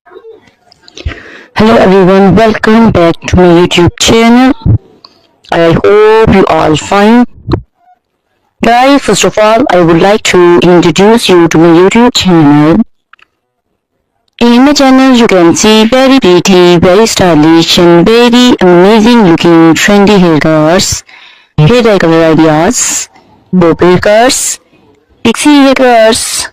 Hello everyone, welcome back to my YouTube channel. I hope you all fine. Guys, first of all, I would like to introduce you to my YouTube channel. In my channel, you can see very pretty, very stylish and very amazing looking trendy haircuts, hair dye color ideas, bob haircuts, pixie haircuts,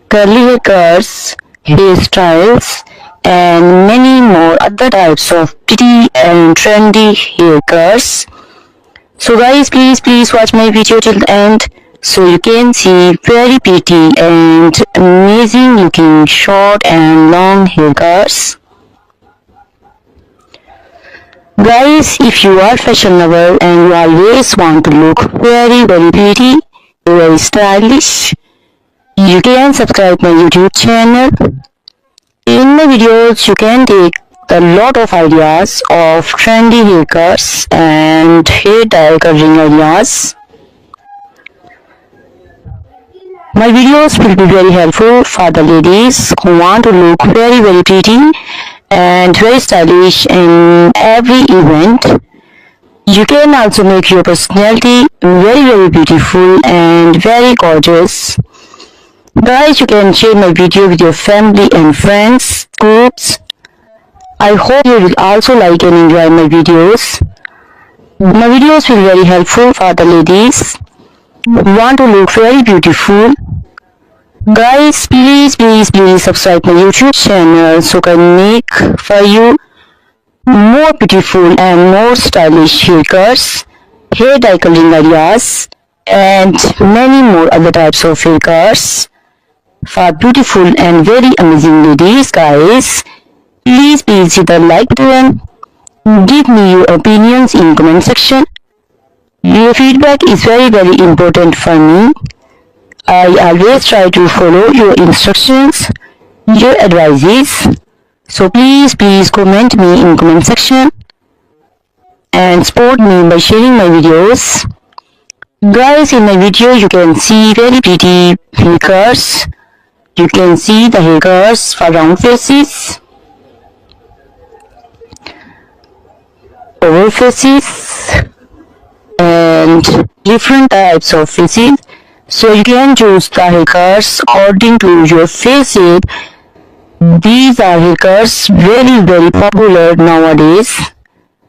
curly haircuts, hairstyles, and many more other types of pretty and trendy haircuts. So guys, please watch my video till the end so you can see very pretty and amazing looking short and long haircuts. Guys, if you are fashion lover and you always want to look very pretty, very stylish, you can subscribe my YouTube channel. In my videos, you can take a lot of ideas of trendy haircuts and hair dye coloring ideas. My videos will be very helpful for the ladies who want to look very pretty and very stylish in every event. You can also make your personality very beautiful and very gorgeous. Guys, you can share my video with your family and friends, groups. I hope you will also like and enjoy my videos. My videos will be very helpful for the ladies who want to look very beautiful. Guys, please subscribe my YouTube channel so I can make for you more beautiful and more stylish haircuts, hair dye coloring ideas, and many more other types of haircuts for beautiful and very amazing ladies. Guys, please hit the like button. Give me your opinions in comment section. Your feedback is very important for me. I always try to follow your instructions, your advices. So please comment me in comment section and support me by sharing my videos. Guys, in my video you can see very pretty haircuts. You can see the haircuts for round faces, oval faces, and different types of faces. So you can choose the haircuts according to your face shape. These are haircuts very popular nowadays.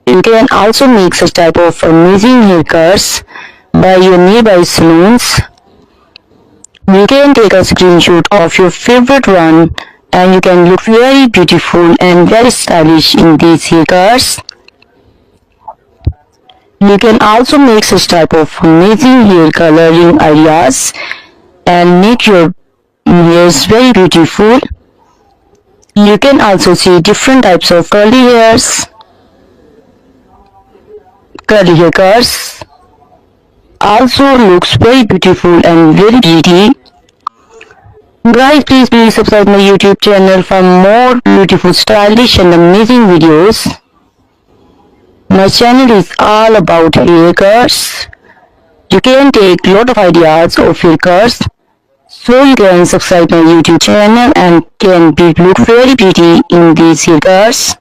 You can also make such type of amazing haircuts by your nearby salons. You can take a screenshot of your favorite one and you can look very beautiful and very stylish in these haircuts. You can also make such type of amazing hair coloring ideas and make your hairs very beautiful. You can also see different types of curly hairs, curly haircuts. Also looks very beautiful and very pretty. Guys, please subscribe my YouTube channel for more beautiful, stylish and amazing videos. My channel is all about haircuts. You can take lot of ideas of haircuts. So you can subscribe my YouTube channel and can look very pretty in these haircuts.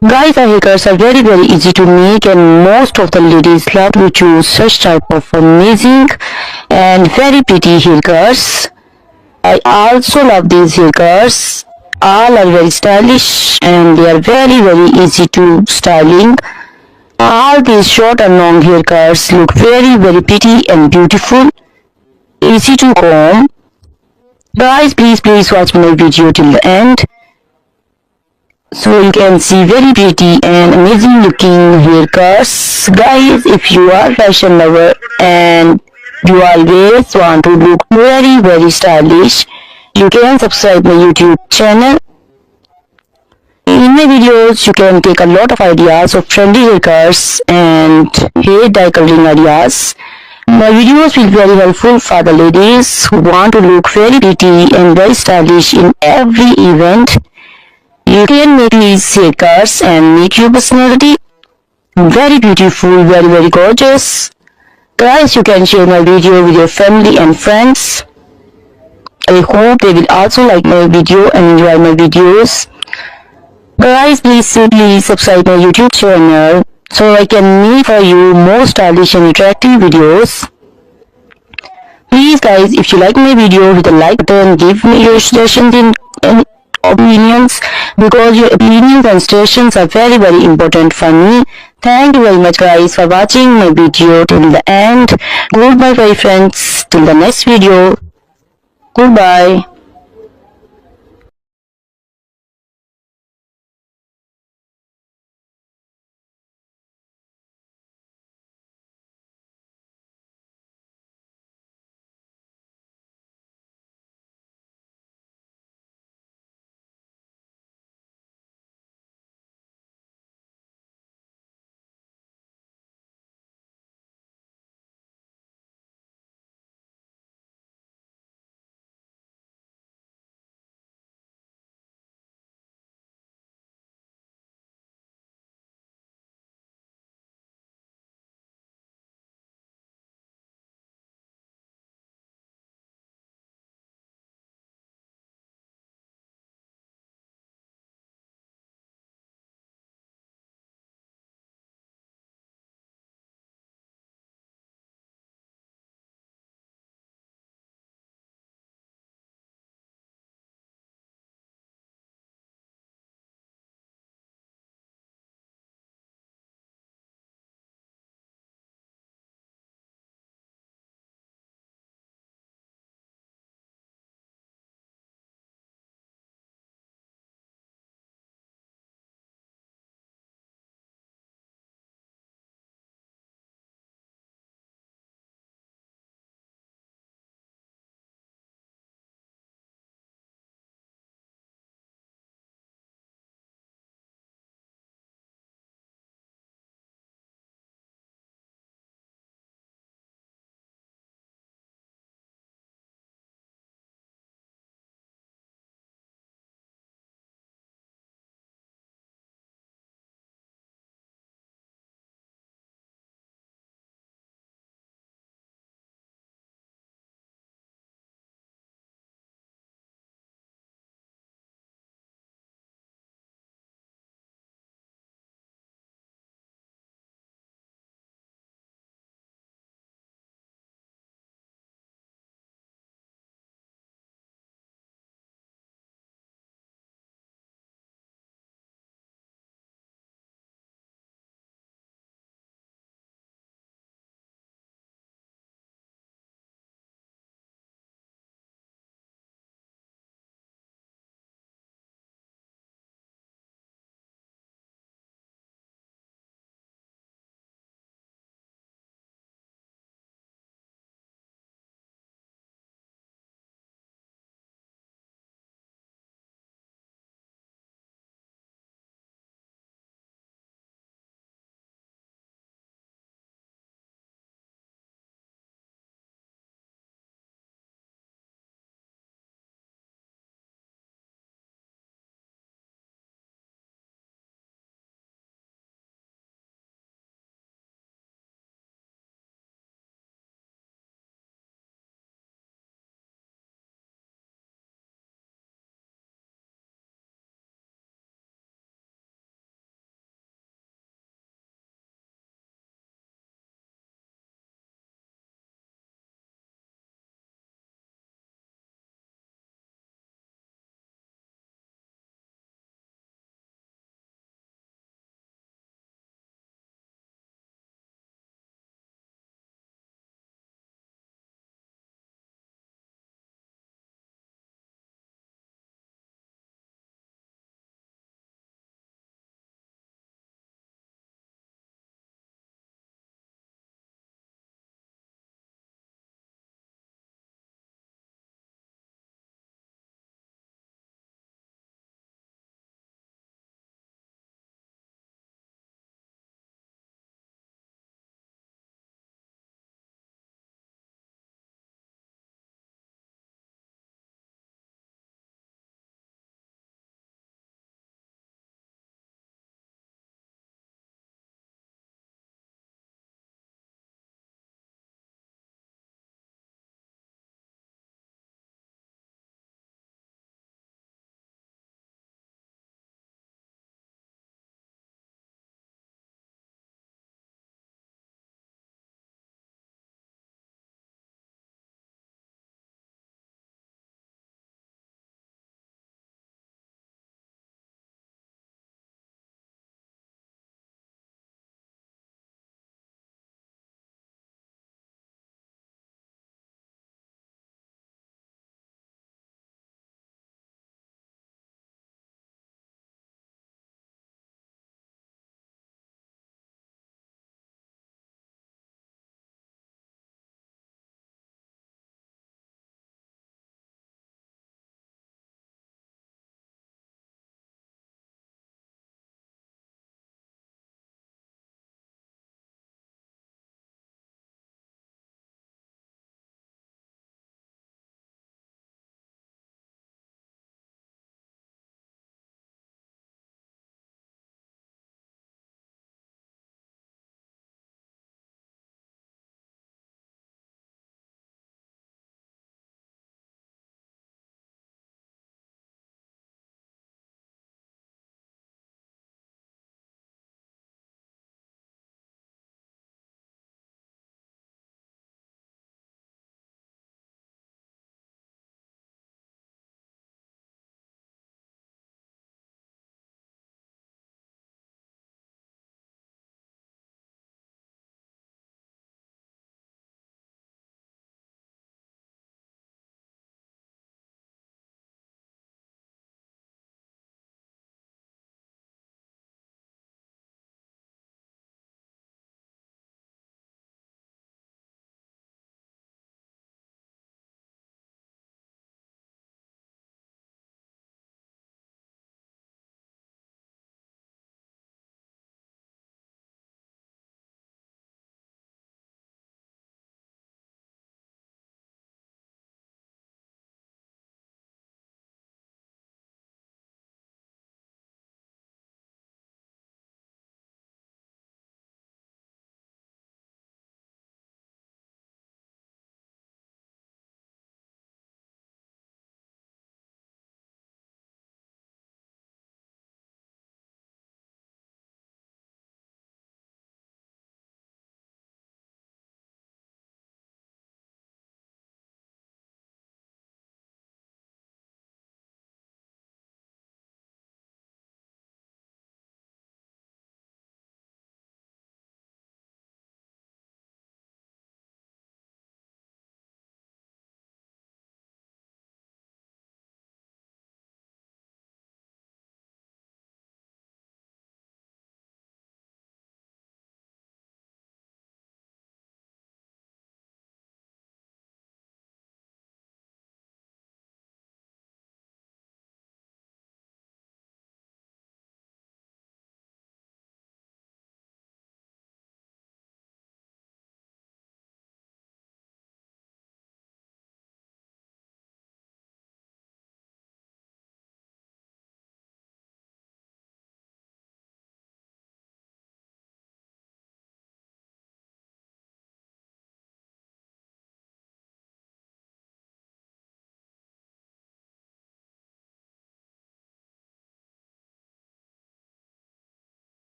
Guys, our haircuts are very easy to make and most of the ladies love to choose such type of amazing and very pretty haircuts. I also love these haircuts. All are very stylish and they are very easy to styling. All these short and long haircuts look very pretty and beautiful, easy to comb. Guys, please watch my video till the end so you can see very pretty and amazing looking haircuts. Guys, if you are fashion lover and you always want to look very stylish, you can subscribe my YouTube channel. In my videos, you can take a lot of ideas of trendy haircuts and hair dye coloring ideas. My videos will be very helpful for the ladies who want to look very pretty and very stylish in every event. You can make these haircuts and make your personality very beautiful, very gorgeous. Guys, you can share my video with your family and friends. I hope they will also like my video and enjoy my videos. Guys, please simply subscribe my YouTube channel so I can make for you more stylish and attractive videos. Please guys, if you like my video, hit the like button, give me your suggestions and opinions, because your opinions and suggestions are very important for me. Thank you very much guys for watching my video till the end. Goodbye my friends, till the next video. Goodbye.